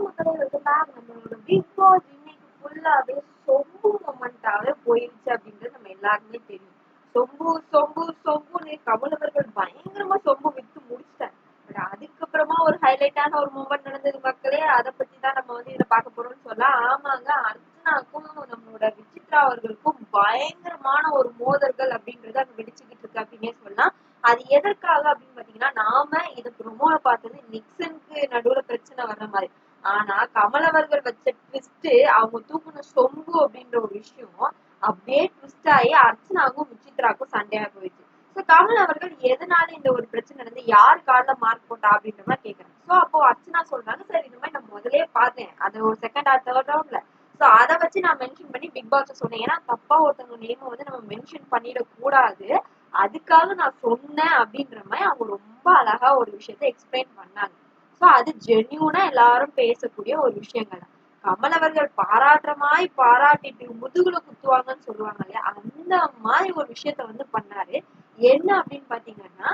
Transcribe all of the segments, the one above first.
மக்களே welcome back. நம்மளோட big pass இன்னைக்கு ஃபுல்லாவே சொம்பு மொமெண்டாவே போயிருச்சு அப்படின்றது நம்ம எல்லாருக்குமே தெரியும். சொம்பு சொம்பு சொம்புன்னு கமலவர்கள் பயங்கரமா சொம்பு வித்து முடிச்சிட்டாங்க. பட் அதுக்கப்புறமா ஒரு ஹைலைட்டான ஒரு மூமெண்ட் நடந்தது மக்களே. அதை பத்தி தான் நம்ம வந்து இதை பார்க்க போறோம்னு சொல்லலாம். ஆமாங்க, அர்ச்சனாக்கும் நம்மளோட விசித்ரா அவர்களுக்கும் பயங்கரமான ஒரு மோதல்கள் அப்படின்றது அங்க வெடிச்சுக்கிட்டு இருக்கு அப்படின்னே சொல்லலாம். அது எதற்காக அப்படின்னு பாத்தீங்கன்னா, நாம இதை ப்ரொமோல பார்த்தது நிக்சனுக்கு நடுவுல பிரச்சனை வர்ற மாதிரி. ஆனா கமல் அவர்கள் வச்ச ட்விஸ்ட், அவங்க தூக்குன சொம்பு அப்படின்ற ஒரு விஷயம் அப்படியே ட்விஸ்ட் ஆகி அர்ச்சனாக்கும் விசித்ராக்கும் சண்டையா போயிடுச்சு. சோ கமல் அவர்கள் எதனால இந்த ஒரு பிரச்சனை நடந்து யாரு கார்ல மார்க் போட்டா அப்படின்ற மாதிரி கேக்குறாங்க. சோ அப்போ அர்ச்சனா சொல்றாங்க, சரி இந்த மாதிரி நான் முதலே பார்த்தேன், அது ஒரு செகண்ட் ஆர் தேர்ட் ரவுண்ட்ல. சோ அதை வச்சு நான் மென்ஷன் பண்ணி பிக் பாஸ் சொன்னேன். ஏன்னா தப்பா ஒருத்தவங்க நேம் வந்து நம்ம மென்ஷன் பண்ணிடக்கூடாது, அதுக்காக நான் சொன்னேன் அப்படின்ற மாதிரி அவங்க ரொம்ப அழகா ஒரு விஷயத்த எக்ஸ்பிளைன் பண்ணாங்க. சோ அது ஜென்யூனா எல்லாரும் பேசக்கூடிய ஒரு விஷயங்கள். கமல் அவர்கள் பாராட்டுறமாய் பாராட்டிட்டு முதுகுல குத்துவாங்கன்னு சொல்லுவாங்க இல்லையா, அந்த மாதிரி ஒரு விஷயத்த வந்து பண்ணாரு. என்ன அப்படின்னு பாத்தீங்கன்னா,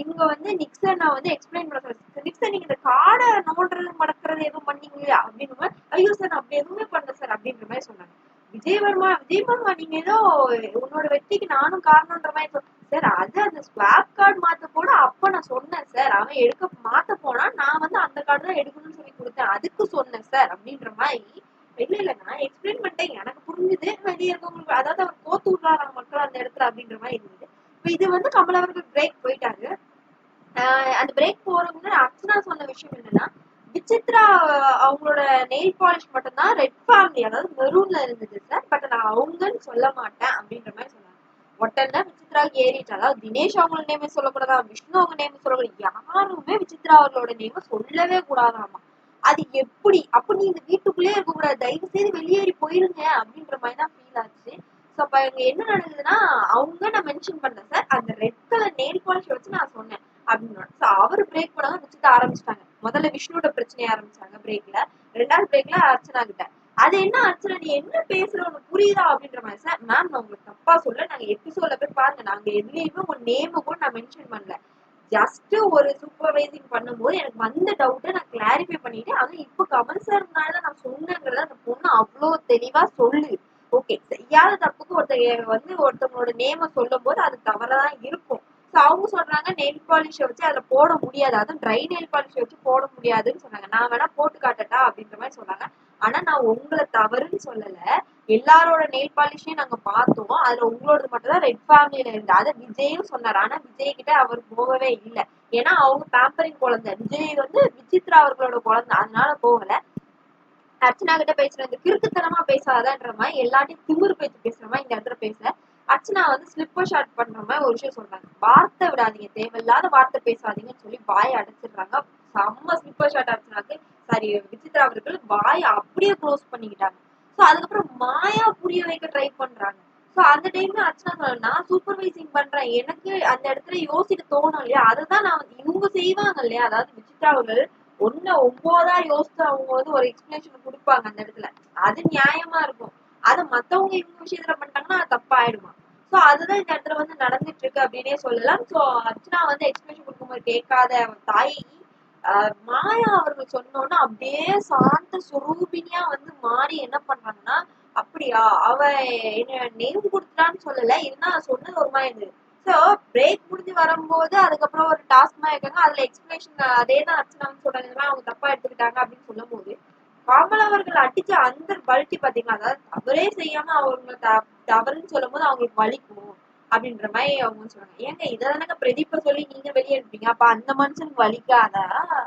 இவங்க வந்து நிக்சன் வந்து எக்ஸ்பிளைன் பண்ண சொல்றாங்க. நிக்சன் நீங்க இந்த காடை நோண்டுறது மடக்கிறது எதுவும் பண்ணீங்க இல்லையா அப்படின்னு. ஐயோ சார் நான் அப்படி எதுவுமே பண்ணல சார் அப்படின்ற மாதிரி சொன்னாங்க. விஜயவர்மா நீங்க ஏதோ உன்னோட வெற்றிக்கு நானும் காரணம்ன்ற மாதிரி சார், அது அந்த ஸ்வாப் கார்டு மாத்த போட அப்ப நான் சொன்னேன் சார், அவன் எடுக்க மாத்த போனா நான் வந்து அந்த கார்டு தான் எடுக்கணும்னு சொல்லி கொடுத்தேன், அதுக்கு சொன்னேன் சார் அப்படின்ற மாதிரி. இல்ல நான் எக்ஸ்பிளைன் பண்ணிட்டேன், எனக்கு புரிஞ்சுது, வெளியே இருக்கவங்களுக்கு அதாவது அவர் கோத்து விடுறாங்க மக்கள் அந்த இடத்துல அப்படின்ற மாதிரி இருந்தது. இப்ப இது வந்து கமல் அவர்கள் பிரேக் போயிட்டாரு. அந்த பிரேக் போறவங்க அர்ச்சனா சொன்ன விஷயம் என்னன்னா, விசித்ரா அவங்களோட நெயில் பாலிஷ் மட்டும்தான் ரெட் ஃபேமிலி அதாவது மெரூன்ல இருந்தது சார், பட் நான் அவங்கன்னு சொல்ல மாட்டேன் அப்படின்ற மாதிரி சொன்னாங்க. உடனே விசித்ராவுக்கு ஏறிட்டு, அதாவது தினேஷ் அவங்களோட நேம் சொல்லக்கூடாதா, விஷ்ணு அவங்க நேம் சொல்லக்கூடாது, யாருமே விசித்ரா அவர்களோட நேம் சொல்லவே கூடாதாமா. அது எப்படி அப்ப நீ இந்த வீட்டுக்குள்ளே இருக்க கூடாது, தயவு செய்து வெளியேறி போயிருங்க அப்படின்ற மாதிரி தான் ஃபீல் ஆச்சு. ஸோ அப்ப இங்க என்ன நடக்குதுன்னா, அவங்க நான் மென்ஷன் பண்ணேன் சார், அந்த ரெட் கலர் நெயில் பாலிஷ் வச்சு நான் சொன்னேன் அப்படின்னு. ஸோ அவர் பிரேக் பண்ணாதான் விசித்த ஆரம்பிச்சிட்டாங்க. முதல்ல விஷ்ணுவோட பிரச்சனைய ஆரம்பிச்சாங்க பிரேக்ல, ரெண்டாவது பிரேக்ல அர்ச்சனா கிட்ட. அது என்ன அர்ச்சனா நீ என்ன பேசுற, உனக்கு புரியுதா அப்படின்ற மாதிரி. சார் மேம் நான் உங்களுக்கு தப்பா சொல்ல, நாங்க எபிசோட்ல போய் பாருங்க, நாங்க எதுலயுமே உங்க நேம கூட நான் மென்ஷன் பண்ணல, ஜஸ்ட் ஒரு சூப்பர்வைசிங் பண்ணும்போது எனக்கு வந்த டவுட்டை நான் கிளாரிஃபை பண்ணிட்டேன். ஆனா இப்ப கமல் சார்னால நான் சொன்னேங்கிறத அந்த பொண்ணு அவ்வளவு தெளிவா சொல்லு. ஓகே, செய்யாத தப்புக்கு ஒருத்தவங்களோட நேம சொல்லும் போது அது தவறதான் இருக்கும். ஸோ அவங்க சொல்றாங்க நெயில் பாலிஷை வச்சு அதுல போட முடியாது, அதுவும் ட்ரை நெயில் பாலிஷை வச்சு போட முடியாதுன்னு சொன்னாங்க. நான் வேணா போட்டு காட்டட்டா அப்படின்ற மாதிரி சொன்னாங்க. ஆனா நான் உங்களை தவறுன்னு சொல்லல, எல்லாரோட நெயில் பாலிஷையும் நாங்க பார்த்தோம், அதுல உங்களோட மட்டும் தான் ரெட் ஃபேமிலியில இருந்து, அதை விஜயும் சொன்னாரு. ஆனா விஜய் கிட்ட அவர் போகவே இல்லை, ஏன்னா அவங்க பேம்பரிங் குழந்தை, விஜய் வந்து விசித்ரா அவர்களோட குழந்தை, அதனால போகல. அர்ச்சனா கிட்ட பேசுறது கிறுக்குத்தனமா பேசாதன்ற மாதிரி, எல்லாத்தையும் திமிரு பேச்சு பேசுற மாதிரி இந்த இடத்துல பேசல. அர்ச்சனா வந்து ஸ்லிப்பர் ஷாட் பண்ற மாதிரி ஒரு விஷயம் சொல்றாங்க, வார்த்தை விடாதீங்க, தேவையில்லாத வார்த்தை பேசாதீங்கன்னு சொல்லி வாயை அடைச்சிடுறாங்க. செம்ம ஸ்லிப்பர் ஷாட் அர்ச்சனாக்கு. சாரி, விசித்ரா அவர்கள் வாயை அப்படியே க்ளோஸ் பண்ணிக்கிட்டாங்க. சோ அதுக்கப்புறம் மாயா புரிய வைக்க ட்ரை பண்றாங்க. சோ அந்த டைம்ல அர்ச்சனா நான் சூப்பர்வைசிங் பண்றேன், எனக்கு அந்த இடத்துல யோசிக்க தோணும் இல்லையா, அதுதான் நான் இவங்க செய்வாங்க இல்லையா, அதாவது விசித்ரா அவர்கள் 9 யோசிச்சு அவங்க வந்து ஒரு எக்ஸ்பிளேஷன் கொடுப்பாங்க அந்த இடத்துல, அது நியாயமா இருக்கும். அது மத்தவங்க இவங்க விஷயத்துல பண்ணிட்டாங்கன்னா அது தப்பாயிடுமா. சோ அதுதான் இந்த இடத்துல வந்து நடந்துட்டு இருக்கு அப்படின்னே சொல்லலாம். சோ அர்ச்சனா வந்து எக்ஸ்பிளேஷன் கொடுக்கும்போது கேட்காத தாய் மாயா அவர்கள் சொன்னோன்னா அப்படியே சாந்த சுரூபினியா வந்து மாறி என்ன பண்றாங்கன்னா, அப்படியா அவ என்ன நேம் கொடுத்துட்டான்னு சொல்லல, இருந்தா சொன்னது ஒரு மாதிரி இருந்தது. சோ பிரேக் முடிஞ்சு வரும்போது அதுக்கப்புறம் ஒரு டாஸ்க் மாதிரி இருக்காங்க, அதுல எக்ஸ்பிளேஷன் அதே தான் அர்ச்சனான்னு சொல்றாங்க, அவங்க தப்பா எடுத்துக்கிட்டாங்க அப்படின்னு சொல்லும் போது கமல் அவர்கள் அடிச்ச அந்த பல்ட்டி பாத்தீங்கன்னா, அதாவது அவரே செய்யாம அவங்க தவறுன்னு சொல்லும் போது அவங்களுக்கு வலிக்கும் அப்படின்ற மாதிரி அவங்க சொல்றாங்க. ஏங்க இததானங்க பிரதீப்ப சொல்லி நீங்க வெளியே இருப்பீங்க, அப்ப அந்த மனுஷனுக்கு வலிக்காதா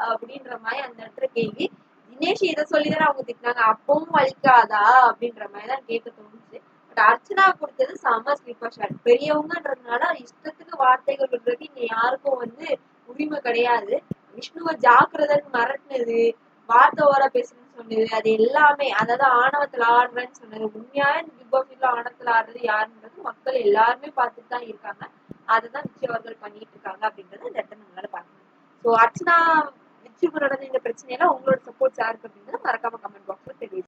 அப்படின்ற மாதிரி அந்த இடத்துல கேள்வி. தினேஷ் இதை சொல்லிதானே அவங்க திட்டினாங்க, அப்பவும் வலிக்காதா அப்படின்ற மாதிரிதான் கேட்க தோணுச்சு. பட் அர்ச்சனா கொடுத்தது செம ஸ்லீப்பர் ஷாட். பெரியவங்கன்றதுனால இஷ்டத்துக்கு வார்த்தைகள் விடுறதுக்கு இங்க யாருக்கும் வந்து உரிமை கிடையாது. விஷ்ணுவை ஜாக்கிரதைன்னு மிரட்டினது, வார்த்தை ஓரா பேசுறேன்னு சொன்னது, அது எல்லாமே அதாவது ஆணவத்துல ஆடுறேன்னு சொன்னது, உண்மையாவே இந்த பிக் பாஸ் வீட்ல ஆணவத்துல ஆடுறது யாருன்றது மக்கள் எல்லாருமே பார்த்துட்டு தான் இருக்காங்க. அதுதான் விஜய் அவர்கள் பண்ணிட்டு இருக்காங்க அப்படின்றத இந்த இடத்துல நம்மளால பார்க்கணும். ஸோ அர்ச்சனா விஜய் நடந்த இந்த பிரச்சனையில உங்களோட சப்போர்ட் யாருக்கு அப்படின்றத மறக்காம கமெண்ட் பாக்ஸ்ல தெரிவிச்சு.